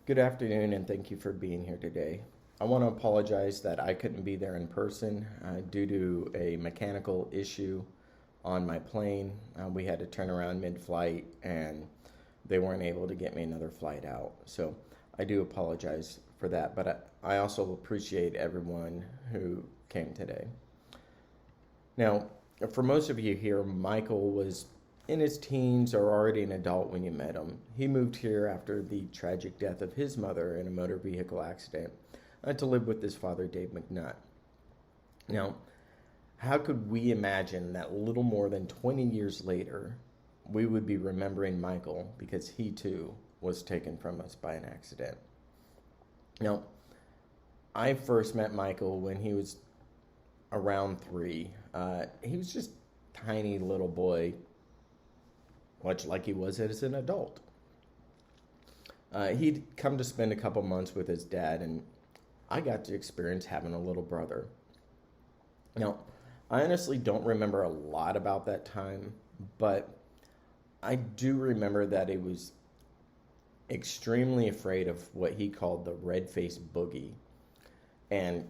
Good afternoon, and thank you for being here today. I want to apologize that I couldn't be there in person due to a mechanical issue on my plane. We had to turn around mid flight, and they weren't able to get me another flight out. So I do apologize for that, but I also appreciate everyone who came today. Now, for most of you here, Michael was in his teens or already an adult when you met him. He moved here after the tragic death of his mother in a motor vehicle accident to live with his father, Dave McNutt. Now, how could we imagine that little more than 20 years later, we would be remembering Michael because he too was taken from us by an accident? Now, I first met Michael when he was around 3. He was just a tiny little boy, much like he was as an adult. He'd come to spend a couple months with his dad, and I got to experience having a little brother. Now, I honestly don't remember a lot about that time, but I do remember that he was extremely afraid of what he called the red-faced boogie. And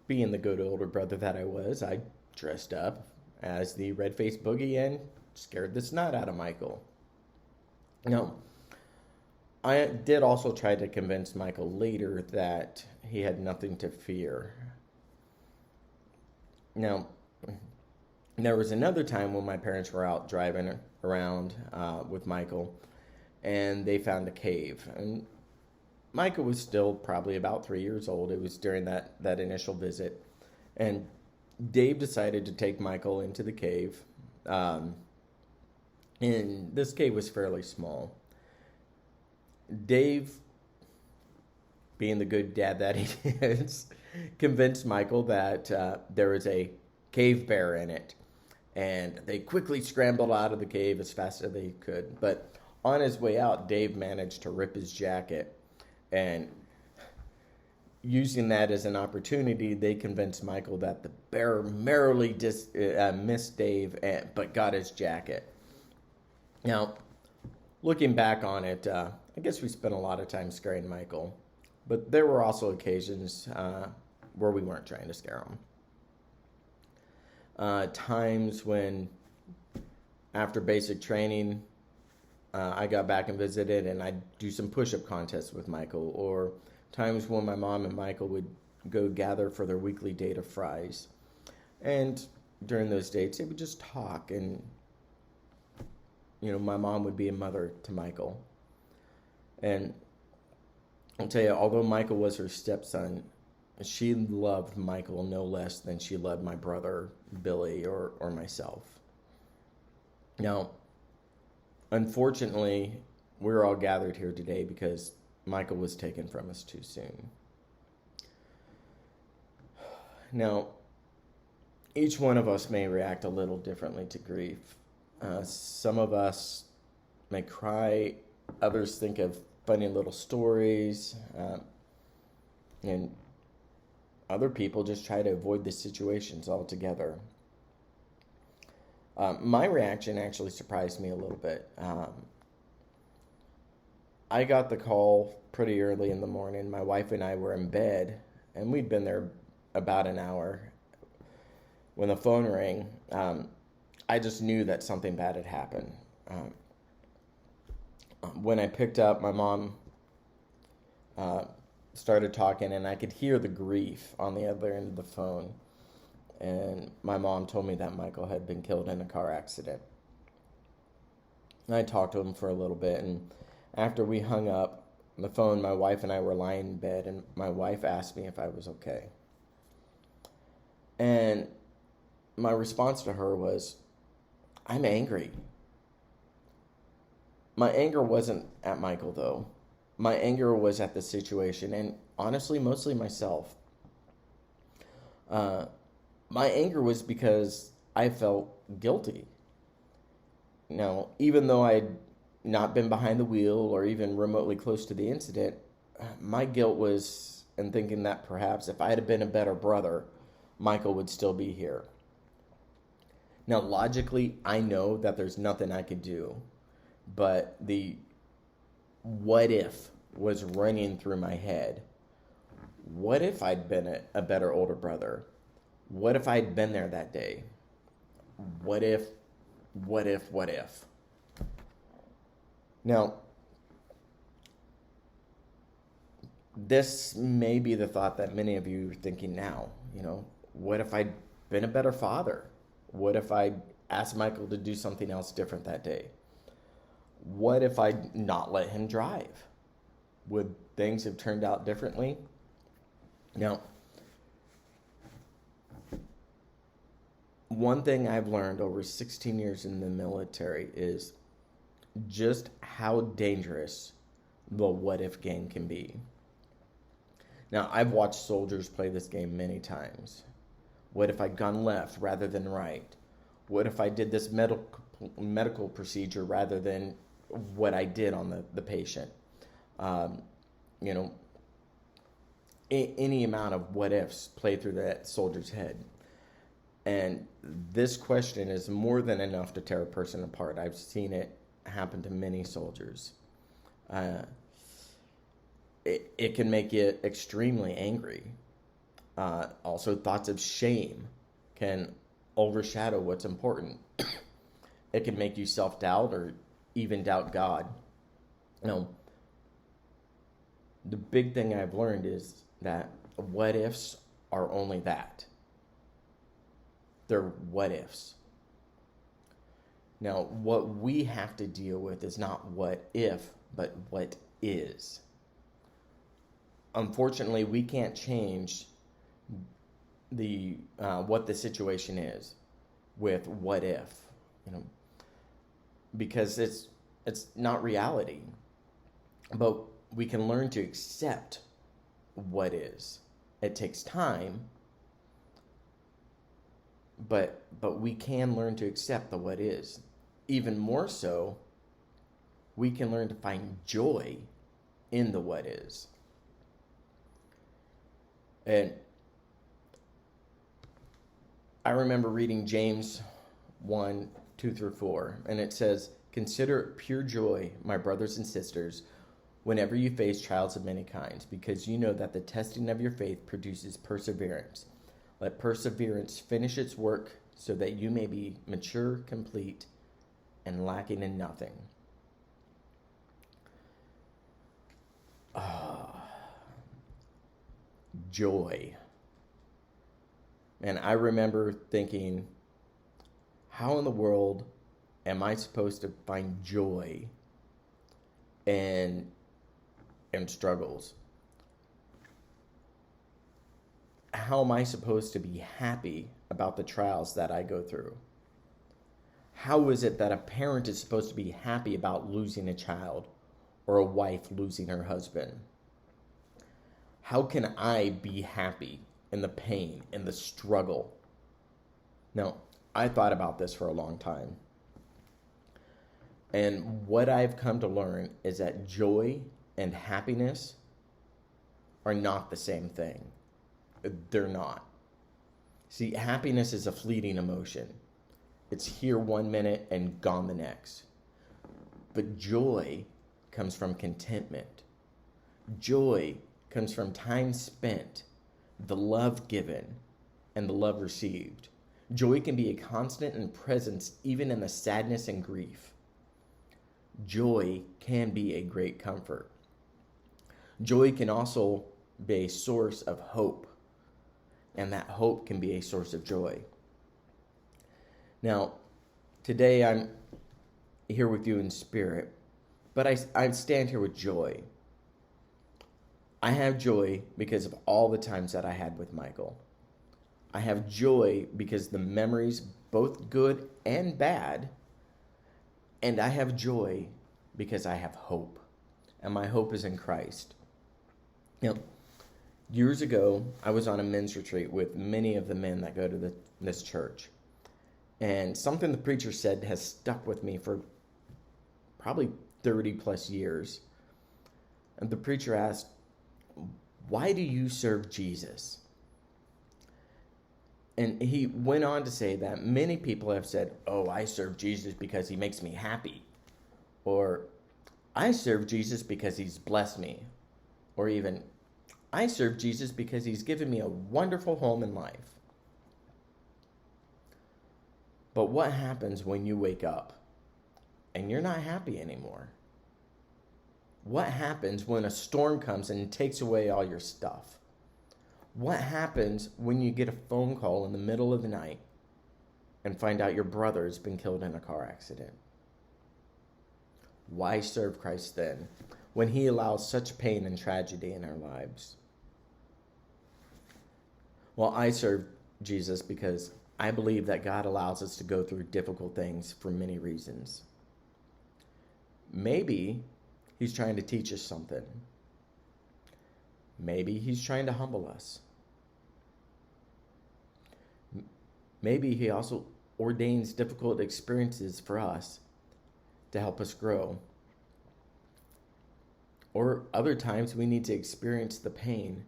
being the good older brother that I was, I dressed up as the red-faced boogie and scared the snot out of Michael. Now, I did also try to convince Michael later that he had nothing to fear. Now, there was another time when my parents were out driving around with Michael, and they found a cave. And Michael was still probably about 3 years old. It was during that initial visit. And Dave decided to take Michael into the cave. And this cave was fairly small. Dave, being the good dad that he is, convinced Michael that there was a cave bear in it. And they quickly scrambled out of the cave as fast as they could. But on his way out, Dave managed to rip his jacket. And using that as an opportunity, they convinced Michael that the bear merrily missed Dave, but got his jacket. Now, looking back on it, I guess we spent a lot of time scaring Michael, but there were also occasions where we weren't trying to scare him. Times when, after basic training, I got back and visited, and I'd do some push-up contests with Michael, or times when my mom and Michael would go gather for their weekly date of fries. And during those dates, they would just talk, and my mom would be a mother to Michael. And I'll tell you, although Michael was her stepson, she loved Michael no less than she loved my brother, Billy, or myself. Now, unfortunately, we're all gathered here today because Michael was taken from us too soon. Now, each one of us may react a little differently to grief. Some of us may cry, others think of funny little stories, and other people just try to avoid the situations altogether. My reaction actually surprised me a little bit. I got the call pretty early in the morning. My wife and I were in bed, and we'd been there about an hour. When the phone rang, I just knew that something bad had happened. When I picked up, my mom started talking, and I could hear the grief on the other end of the phone. And my mom told me that Michael had been killed in a car accident. And I talked to him for a little bit, and after we hung up the phone, my wife and I were lying in bed, and my wife asked me if I was okay. And my response to her was, I'm angry. My anger wasn't at Michael, though. My anger was at the situation, and honestly, mostly myself. My anger was because I felt guilty. Now, even though I'd not been behind the wheel or even remotely close to the incident, my guilt was in thinking that perhaps if I had been a better brother, Michael would still be here. Now, logically, I know that there's nothing I can do, but the what if was running through my head. What if I'd been a better older brother? What if I'd been there that day? What if, what if? Now, this may be the thought that many of you are thinking now. What if I'd been a better father? What if I asked Michael to do something else different that day? What if I'd not let him drive? Would things have turned out differently? Now, one thing I've learned over 16 years in the military is just how dangerous the what if game can be. Now, I've watched soldiers play this game many times. What if I'd gone left rather than right? What if I did this medical procedure rather than what I did on the patient? Any amount of what ifs play through that soldier's head. And this question is more than enough to tear a person apart. I've seen it happen to many soldiers. It can make you extremely angry. Also, thoughts of shame can overshadow what's important. It can make you self-doubt or even doubt God. The big thing I've learned is that what ifs are only that. They're what ifs. Now, what we have to deal with is not what if, but what is. Unfortunately, we can't change the what the situation is with what if, because it's not reality. But we can learn to accept what is. It takes time, but we can learn to accept the what is. Even more so, we can learn to find joy in the what is. And I remember reading James 1:2-4, and it says, "Consider it pure joy, my brothers and sisters, whenever you face trials of many kinds, because you know that the testing of your faith produces perseverance. Let perseverance finish its work so that you may be mature, complete, and lacking in nothing." Joy. And I remember thinking, how in the world am I supposed to find joy in struggles? How am I supposed to be happy about the trials that I go through? How is it that a parent is supposed to be happy about losing a child or a wife losing her husband? How can I be happy in the pain, in the struggle? Now, I thought about this for a long time. And what I've come to learn is that joy and happiness are not the same thing. They're not. See, happiness is a fleeting emotion. It's here 1 minute and gone the next. But joy comes from contentment. Joy comes from time spent, the love given, and the love received. Joy can be a constant and presence even in the sadness and grief. Joy can be a great comfort. Joy can also be a source of hope, and that hope can be a source of joy. Now, today I'm here with you in spirit, but I stand here with joy. I have joy because of all the times that I had with Michael. I have joy because the memories, both good and bad, and I have joy because I have hope, and my hope is in Christ. Years ago, I was on a men's retreat with many of the men that go to this church, and something the preacher said has stuck with me for probably 30 plus years. And the preacher asked, "Why do you serve Jesus?" And he went on to say that many people have said, "Oh, I serve Jesus because he makes me happy." Or, I serve Jesus because he's blessed me. Or even, I serve Jesus because he's given me a wonderful home in life. But what happens when you wake up and you're not happy anymore? What happens when a storm comes and takes away all your stuff? What happens when you get a phone call in the middle of the night and find out your brother has been killed in a car accident? Why serve Christ then when he allows such pain and tragedy in our lives? Well, I serve Jesus because I believe that God allows us to go through difficult things for many reasons. Maybe he's trying to teach us something. Maybe he's trying to humble us. Maybe he also ordains difficult experiences for us to help us grow. Or other times we need to experience the pain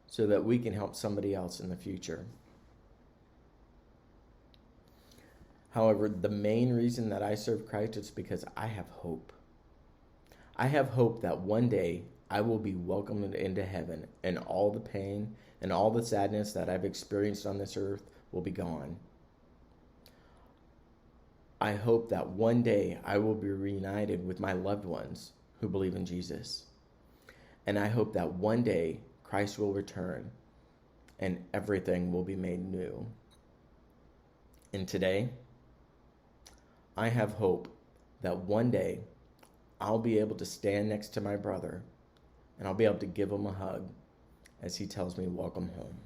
so that we can help somebody else in the future. However, the main reason that I serve Christ is because I have hope. I have hope that one day I will be welcomed into heaven and all the pain and all the sadness that I've experienced on this earth will be gone. I hope that one day I will be reunited with my loved ones who believe in Jesus. And I hope that one day Christ will return and everything will be made new. And today, I have hope that one day I'll be able to stand next to my brother and I'll be able to give him a hug as he tells me, welcome home.